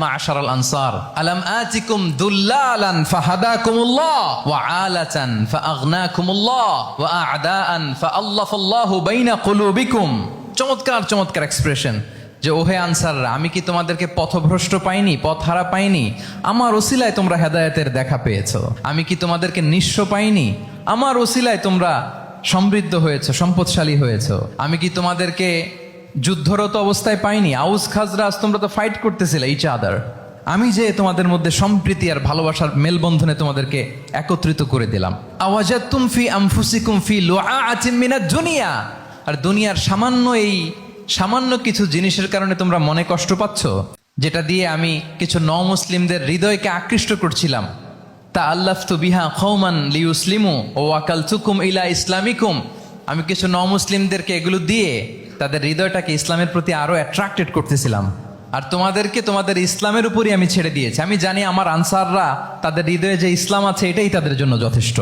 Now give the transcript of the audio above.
মা'শারাল answer আলাম আতিকুম দুল্লালান ফাহাদাকুমুল্লাহ ওয়া আলাতান ফাআগনাকুমুল্লাহ ওয়া আ'দাআন ফাআল্লাফাল্লাহু বাইনা কুলুবিকুম। চমৎকার চমৎকার এক্সপ্রেশন যে ওহে আনসাররা, আমি কি তোমাদেরকে পথভ্রষ্ট পাইনি, পথহারা পাইনি? আমার ওসিলায় তোমরা হেদায়েতের দেখা পেয়েছো। আমি কি তোমাদেরকে নিঃস্ব পাইনি? আমার ওসিলায় তোমরা সমৃদ্ধ হয়েছে, সম্পদশালী হয়েছে। আমি কি তোমাদেরকে যুদ্ধরত অবস্থায় পাইনি? আউস খাজরাজ তোমরা তো ফাইট করতেছিলে ইচ আদার। আমি যে তোমাদের মধ্যে সম্প্রীতি আর ভালোবাসার মেলবন্ধনে তোমাদেরকে একত্রিত করে দিলাম। আওয়াজাতুম ফি আনফুসিকুম ফি লুআআতিম মিনাদ দুনিয়া। আর দুনিয়ার সামান্য কিছু জিনিসের কারণে তোমরা মনে কষ্ট পাচ্ছ, যেটা দিয়ে আমি কিছু মুসলিমদের হৃদয়কে আকৃষ্ট করছিলাম। তাআল্লাফতু বিহা কওমান লিয়ুসলিমু ওয়া ওয়াকালতুকুম ইলা ইসলামিকুম। আমি কিছু মুসলিমদেরকে এগুলো দিয়ে তাদের হৃদয়টাকে ইসলামের প্রতি আরো অ্যাট্রাক্টেড করতেছিলাম। আর তোমাদেরকে তোমাদের ইসলামের উপরই আমি ছেড়ে দিয়েছি। আমি জানি আমার আনসাররা তাদের হৃদয়ে যে ইসলাম আছে এটাই তাদের জন্য যথেষ্ট।